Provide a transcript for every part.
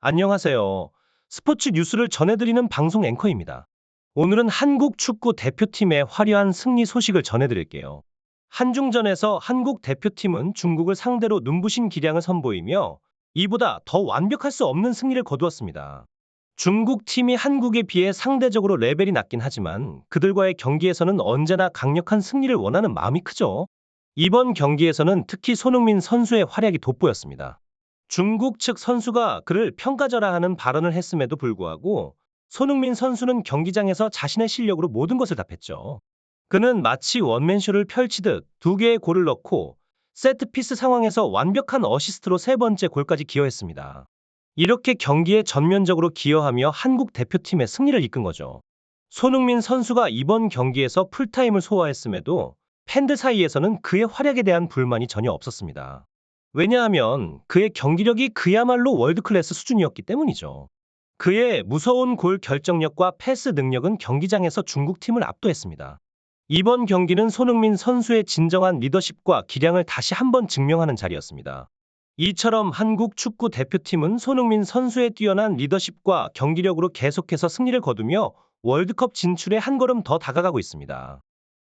안녕하세요. 스포츠 뉴스를 전해드리는 방송 앵커입니다. 오늘은 한국 축구 대표팀의 화려한 승리 소식을 전해드릴게요. 한중전에서 한국 대표팀은 중국을 상대로 눈부신 기량을 선보이며 이보다 더 완벽할 수 없는 승리를 거두었습니다. 중국 팀이 한국에 비해 상대적으로 레벨이 낮긴 하지만 그들과의 경기에서는 언제나 강력한 승리를 원하는 마음이 크죠. 이번 경기에서는 특히 손흥민 선수의 활약이 돋보였습니다. 중국 측 선수가 그를 평가절하하는 발언을 했음에도 불구하고 손흥민 선수는 경기장에서 자신의 실력으로 모든 것을 답했죠. 그는 마치 원맨쇼를 펼치듯 두 개의 골을 넣고 세트피스 상황에서 완벽한 어시스트로 세 번째 골까지 기여했습니다. 이렇게 경기에 전면적으로 기여하며 한국 대표팀의 승리를 이끈 거죠. 손흥민 선수가 이번 경기에서 풀타임을 소화했음에도 팬들 사이에서는 그의 활약에 대한 불만이 전혀 없었습니다. 왜냐하면 그의 경기력이 그야말로 월드클래스 수준이었기 때문이죠. 그의 무서운 골 결정력과 패스 능력은 경기장에서 중국팀을 압도했습니다. 이번 경기는 손흥민 선수의 진정한 리더십과 기량을 다시 한번 증명하는 자리였습니다. 이처럼 한국 축구 대표팀은 손흥민 선수의 뛰어난 리더십과 경기력으로 계속해서 승리를 거두며 월드컵 진출에 한 걸음 더 다가가고 있습니다.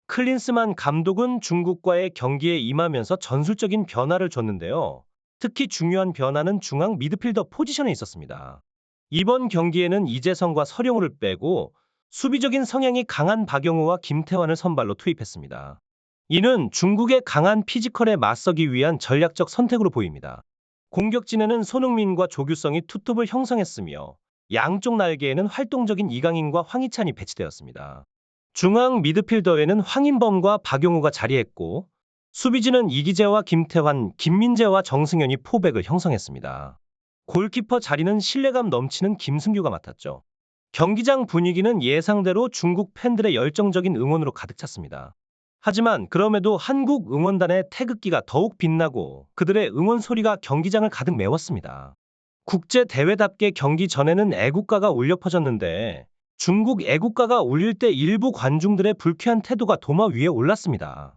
클린스만 감독은 중국과의 경기에 임하면서 전술적인 변화를 줬는데요. 특히 중요한 변화는 중앙 미드필더 포지션에 있었습니다. 이번 경기에는 이재성과 서령우를 빼고 수비적인 성향이 강한 박용우와 김태환을 선발로 투입했습니다. 이는 중국의 강한 피지컬에 맞서기 위한 전략적 선택으로 보입니다. 공격진에는 손흥민과 조규성이 투톱을 형성했으며 양쪽 날개에는 활동적인 이강인과 황희찬이 배치되었습니다. 중앙 미드필더에는 황인범과 박용우가 자리했고 수비진은 이기재와 김태환, 김민재와 정승현이 포백을 형성했습니다. 골키퍼 자리는 신뢰감 넘치는 김승규가 맡았죠. 경기장 분위기는 예상대로 중국 팬들의 열정적인 응원으로 가득 찼습니다. 하지만 그럼에도 한국 응원단의 태극기가 더욱 빛나고 그들의 응원 소리가 경기장을 가득 메웠습니다. 국제 대회답게 경기 전에는 애국가가 울려 퍼졌는데 중국 애국가가 울릴 때 일부 관중들의 불쾌한 태도가 도마 위에 올랐습니다.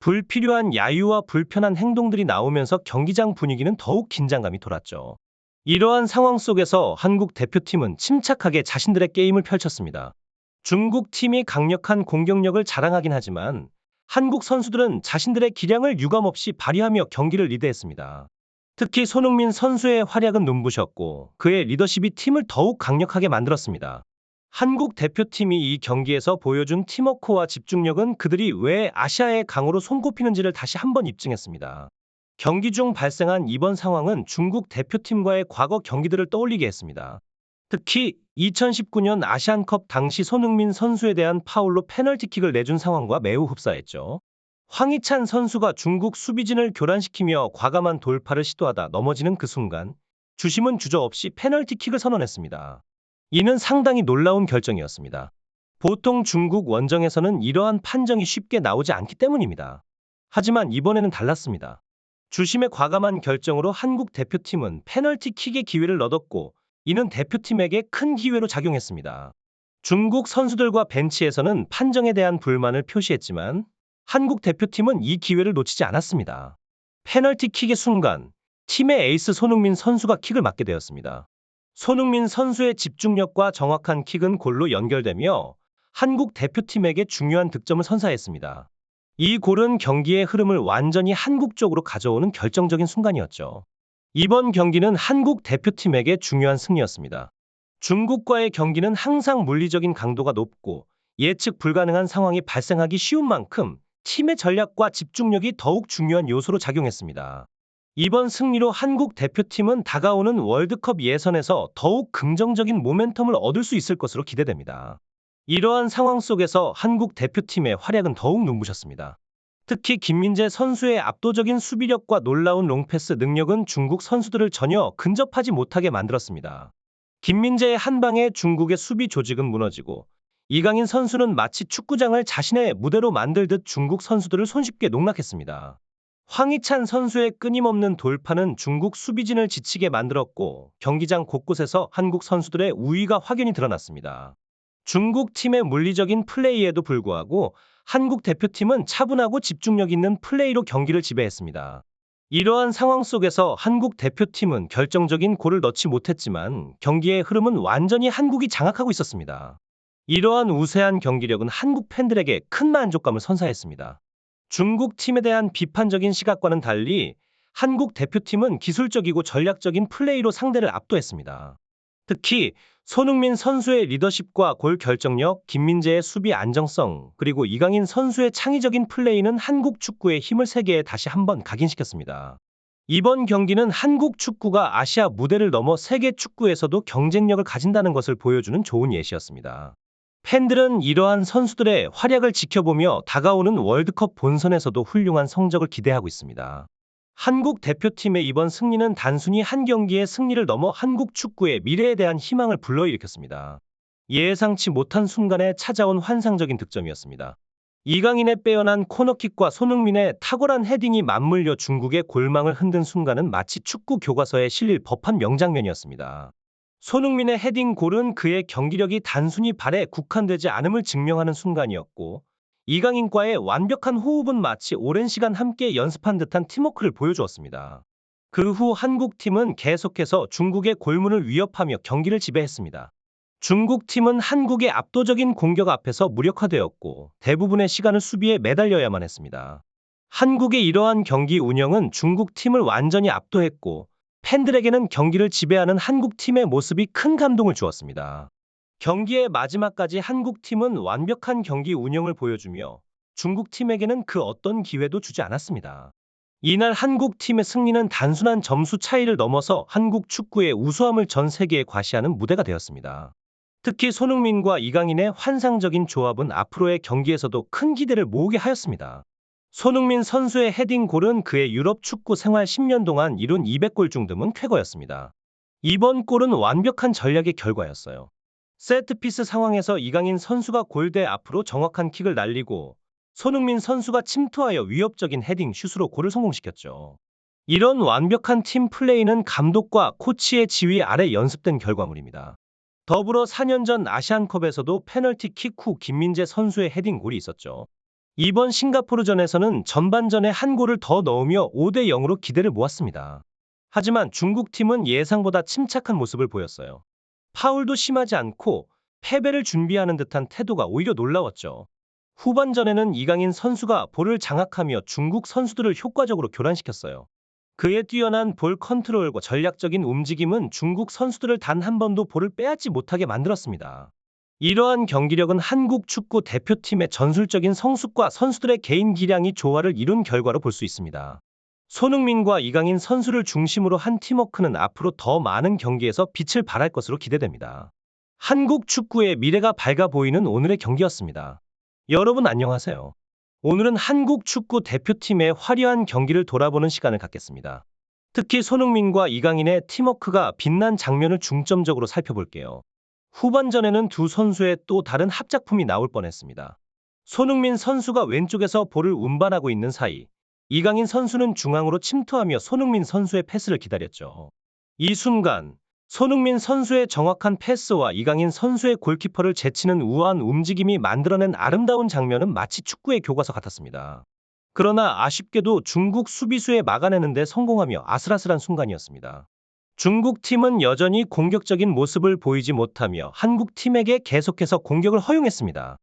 불필요한 야유와 불편한 행동들이 나오면서 경기장 분위기는 더욱 긴장감이 돌았죠. 이러한 상황 속에서 한국 대표팀은 침착하게 자신들의 게임을 펼쳤습니다. 중국 팀이 강력한 공격력을 자랑하긴 하지만 한국 선수들은 자신들의 기량을 유감없이 발휘하며 경기를 리드했습니다. 특히 손흥민 선수의 활약은 눈부셨고 그의 리더십이 팀을 더욱 강력하게 만들었습니다. 한국 대표팀이 이 경기에서 보여준 팀워크와 집중력은 그들이 왜 아시아의 강으로 손꼽히는지를 다시 한번 입증했습니다. 경기 중 발생한 이번 상황은 중국 대표팀과의 과거 경기들을 떠올리게 했습니다. 특히 2019년 아시안컵 당시 손흥민 선수에 대한 파울로 페널티킥을 내준 상황과 매우 흡사했죠. 황희찬 선수가 중국 수비진을 교란시키며 과감한 돌파를 시도하다 넘어지는 그 순간 주심은 주저없이 페널티킥을 선언했습니다. 이는 상당히 놀라운 결정이었습니다. 보통 중국 원정에서는 이러한 판정이 쉽게 나오지 않기 때문입니다. 하지만 이번에는 달랐습니다. 주심의 과감한 결정으로 한국 대표팀은 페널티킥의 기회를 얻었고 이는 대표팀에게 큰 기회로 작용했습니다. 중국 선수들과 벤치에서는 판정에 대한 불만을 표시했지만 한국 대표팀은 이 기회를 놓치지 않았습니다. 페널티킥의 순간 팀의 에이스 손흥민 선수가 킥을 맞게 되었습니다. 손흥민 선수의 집중력과 정확한 킥은 골로 연결되며 한국 대표팀에게 중요한 득점을 선사했습니다. 이 골은 경기의 흐름을 완전히 한국 쪽으로 가져오는 결정적인 순간이었죠. 이번 경기는 한국 대표팀에게 중요한 승리였습니다. 중국과의 경기는 항상 물리적인 강도가 높고 예측 불가능한 상황이 발생하기 쉬운 만큼 팀의 전략과 집중력이 더욱 중요한 요소로 작용했습니다. 이번 승리로 한국 대표팀은 다가오는 월드컵 예선에서 더욱 긍정적인 모멘텀을 얻을 수 있을 것으로 기대됩니다. 이러한 상황 속에서 한국 대표팀의 활약은 더욱 눈부셨습니다. 특히 김민재 선수의 압도적인 수비력과 놀라운 롱패스 능력은 중국 선수들을 전혀 근접하지 못하게 만들었습니다. 김민재의 한 방에 중국의 수비 조직은 무너지고 이강인 선수는 마치 축구장을 자신의 무대로 만들듯 중국 선수들을 손쉽게 농락했습니다. 황희찬 선수의 끊임없는 돌파는 중국 수비진을 지치게 만들었고 경기장 곳곳에서 한국 선수들의 우위가 확연히 드러났습니다. 중국 팀의 물리적인 플레이에도 불구하고 한국 대표팀은 차분하고 집중력 있는 플레이로 경기를 지배했습니다. 이러한 상황 속에서 한국 대표팀은 결정적인 골을 넣지 못했지만 경기의 흐름은 완전히 한국이 장악하고 있었습니다. 이러한 우세한 경기력은 한국 팬들에게 큰 만족감을 선사했습니다. 중국 팀에 대한 비판적인 시각과는 달리 한국 대표팀은 기술적이고 전략적인 플레이로 상대를 압도했습니다. 특히 손흥민 선수의 리더십과 골 결정력, 김민재의 수비 안정성, 그리고 이강인 선수의 창의적인 플레이는 한국 축구의 힘을 세계에 다시 한번 각인시켰습니다. 이번 경기는 한국 축구가 아시아 무대를 넘어 세계 축구에서도 경쟁력을 가진다는 것을 보여주는 좋은 예시였습니다. 팬들은 이러한 선수들의 활약을 지켜보며 다가오는 월드컵 본선에서도 훌륭한 성적을 기대하고 있습니다. 한국 대표팀의 이번 승리는 단순히 한 경기의 승리를 넘어 한국 축구의 미래에 대한 희망을 불러일으켰습니다. 예상치 못한 순간에 찾아온 환상적인 득점이었습니다. 이강인의 빼어난 코너킥과 손흥민의 탁월한 헤딩이 맞물려 중국의 골망을 흔든 순간은 마치 축구 교과서에 실릴 법한 명장면이었습니다. 손흥민의 헤딩 골은 그의 경기력이 단순히 발에 국한되지 않음을 증명하는 순간이었고, 이강인과의 완벽한 호흡은 마치 오랜 시간 함께 연습한 듯한 팀워크를 보여주었습니다. 그 후 한국팀은 계속해서 중국의 골문을 위협하며 경기를 지배했습니다. 중국팀은 한국의 압도적인 공격 앞에서 무력화되었고 대부분의 시간을 수비에 매달려야만 했습니다. 한국의 이러한 경기 운영은 중국팀을 완전히 압도했고 팬들에게는 경기를 지배하는 한국팀의 모습이 큰 감동을 주었습니다. 경기의 마지막까지 한국팀은 완벽한 경기 운영을 보여주며 중국팀에게는 그 어떤 기회도 주지 않았습니다. 이날 한국팀의 승리는 단순한 점수 차이를 넘어서 한국 축구의 우수함을 전 세계에 과시하는 무대가 되었습니다. 특히 손흥민과 이강인의 환상적인 조합은 앞으로의 경기에서도 큰 기대를 모으게 하였습니다. 손흥민 선수의 헤딩골은 그의 유럽 축구 생활 10년 동안 이룬 200골 중 드문 쾌거였습니다. 이번 골은 완벽한 전략의 결과였어요. 세트피스 상황에서 이강인 선수가 골대 앞으로 정확한 킥을 날리고 손흥민 선수가 침투하여 위협적인 헤딩 슛으로 골을 성공시켰죠. 이런 완벽한 팀 플레이는 감독과 코치의 지휘 아래 연습된 결과물입니다. 더불어 4년 전 아시안컵에서도 페널티 킥 후 김민재 선수의 헤딩골이 있었죠. 이번 싱가포르전에서는 전반전에 한 골을 더 넣으며 5대 0으로 기대를 모았습니다. 하지만 중국팀은 예상보다 침착한 모습을 보였어요. 파울도 심하지 않고 패배를 준비하는 듯한 태도가 오히려 놀라웠죠. 후반전에는 이강인 선수가 볼을 장악하며 중국 선수들을 효과적으로 교란시켰어요. 그의 뛰어난 볼 컨트롤과 전략적인 움직임은 중국 선수들을 단 한 번도 볼을 빼앗지 못하게 만들었습니다. 이러한 경기력은 한국 축구 대표팀의 전술적인 성숙과 선수들의 개인 기량이 조화를 이룬 결과로 볼 수 있습니다. 손흥민과 이강인 선수를 중심으로 한 팀워크는 앞으로 더 많은 경기에서 빛을 발할 것으로 기대됩니다. 한국 축구의 미래가 밝아 보이는 오늘의 경기였습니다. 여러분 안녕하세요. 오늘은 한국 축구 대표팀의 화려한 경기를 돌아보는 시간을 갖겠습니다. 특히 손흥민과 이강인의 팀워크가 빛난 장면을 중점적으로 살펴볼게요. 후반전에는 두 선수의 또 다른 합작품이 나올 뻔했습니다. 손흥민 선수가 왼쪽에서 볼을 운반하고 있는 사이 이강인 선수는 중앙으로 침투하며 손흥민 선수의 패스를 기다렸죠. 이 순간 손흥민 선수의 정확한 패스와 이강인 선수의 골키퍼를 제치는 우아한 움직임이 만들어낸 아름다운 장면은 마치 축구의 교과서 같았습니다. 그러나 아쉽게도 중국 수비수에 막아내는 데 성공하며 아슬아슬한 순간이었습니다. 중국 팀은 여전히 공격적인 모습을 보이지 못하며 한국 팀에게 계속해서 공격을 허용했습니다.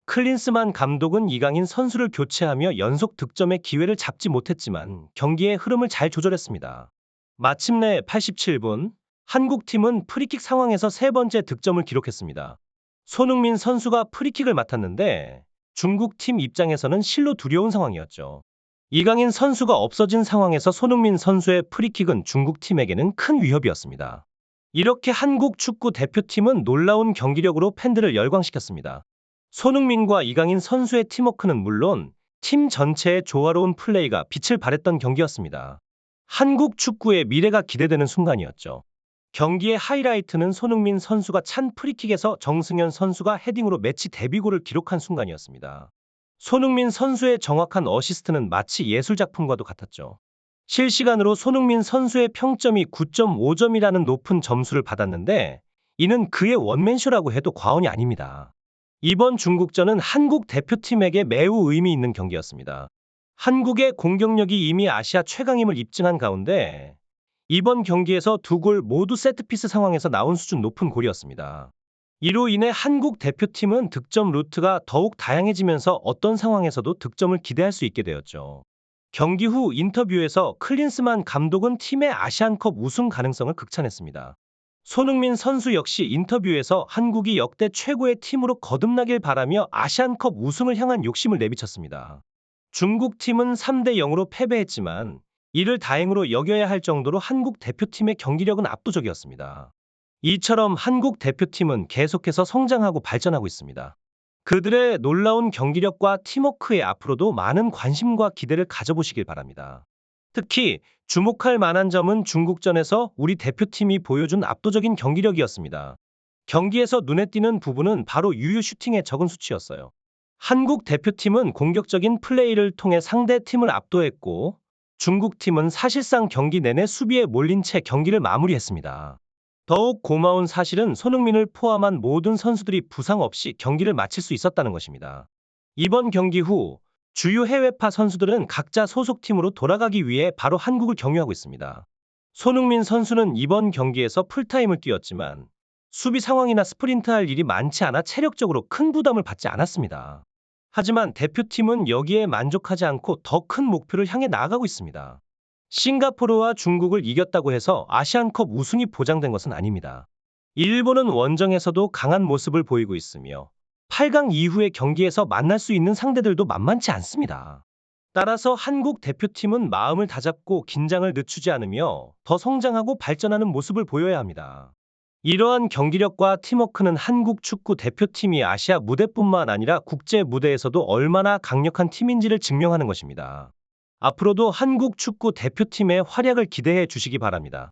클린스만 감독은 이강인 선수를 교체하며 연속 득점의 기회를 잡지 못했지만 경기의 흐름을 잘 조절했습니다. 마침내 87분, 한국팀은 프리킥 상황에서 세 번째 득점을 기록했습니다. 손흥민 선수가 프리킥을 맡았는데 중국 팀 입장에서는 실로 두려운 상황이었죠. 이강인 선수가 없어진 상황에서 손흥민 선수의 프리킥은 중국 팀에게는 큰 위협이었습니다. 이렇게 한국 축구 대표팀은 놀라운 경기력으로 팬들을 열광시켰습니다. 손흥민과 이강인 선수의 팀워크는 물론 팀 전체의 조화로운 플레이가 빛을 발했던 경기였습니다. 한국 축구의 미래가 기대되는 순간이었죠. 경기의 하이라이트는 손흥민 선수가 찬 프리킥에서 정승현 선수가 헤딩으로 매치 데뷔골을 기록한 순간이었습니다. 손흥민 선수의 정확한 어시스트는 마치 예술작품과도 같았죠. 실시간으로 손흥민 선수의 평점이 9.5점이라는 높은 점수를 받았는데 이는 그의 원맨쇼라고 해도 과언이 아닙니다. 이번 중국전은 한국 대표팀에게 매우 의미 있는 경기였습니다. 한국의 공격력이 이미 아시아 최강임을 입증한 가운데 이번 경기에서 두 골 모두 세트피스 상황에서 나온 수준 높은 골이었습니다. 이로 인해 한국 대표팀은 득점 루트가 더욱 다양해지면서 어떤 상황에서도 득점을 기대할 수 있게 되었죠. 경기 후 인터뷰에서 클린스만 감독은 팀의 아시안컵 우승 가능성을 극찬했습니다. 손흥민 선수 역시 인터뷰에서 한국이 역대 최고의 팀으로 거듭나길 바라며 아시안컵 우승을 향한 욕심을 내비쳤습니다. 중국 팀은 3대 0으로 패배했지만 이를 다행으로 여겨야 할 정도로 한국 대표팀의 경기력은 압도적이었습니다. 이처럼 한국 대표팀은 계속해서 성장하고 발전하고 있습니다. 그들의 놀라운 경기력과 팀워크에 앞으로도 많은 관심과 기대를 가져보시길 바랍니다. 특히 주목할 만한 점은 중국전에서 우리 대표팀이 보여준 압도적인 경기력이었습니다. 경기에서 눈에 띄는 부분은 바로 유효 슈팅의 적은 수치였어요. 한국 대표팀은 공격적인 플레이를 통해 상대 팀을 압도했고 중국 팀은 사실상 경기 내내 수비에 몰린 채 경기를 마무리했습니다. 더욱 고마운 사실은 손흥민을 포함한 모든 선수들이 부상 없이 경기를 마칠 수 있었다는 것입니다. 이번 경기 후 주요 해외파 선수들은 각자 소속팀으로 돌아가기 위해 바로 한국을 경유하고 있습니다. 손흥민 선수는 이번 경기에서 풀타임을 뛰었지만 수비 상황이나 스프린트할 일이 많지 않아 체력적으로 큰 부담을 받지 않았습니다. 하지만 대표팀은 여기에 만족하지 않고 더 큰 목표를 향해 나아가고 있습니다. 싱가포르와 중국을 이겼다고 해서 아시안컵 우승이 보장된 것은 아닙니다. 일본은 원정에서도 강한 모습을 보이고 있으며 8강 이후의 경기에서 만날 수 있는 상대들도 만만치 않습니다. 따라서 한국 대표팀은 마음을 다잡고 긴장을 늦추지 않으며 더 성장하고 발전하는 모습을 보여야 합니다. 이러한 경기력과 팀워크는 한국 축구 대표팀이 아시아 무대뿐만 아니라 국제 무대에서도 얼마나 강력한 팀인지를 증명하는 것입니다. 앞으로도 한국 축구 대표팀의 활약을 기대해 주시기 바랍니다.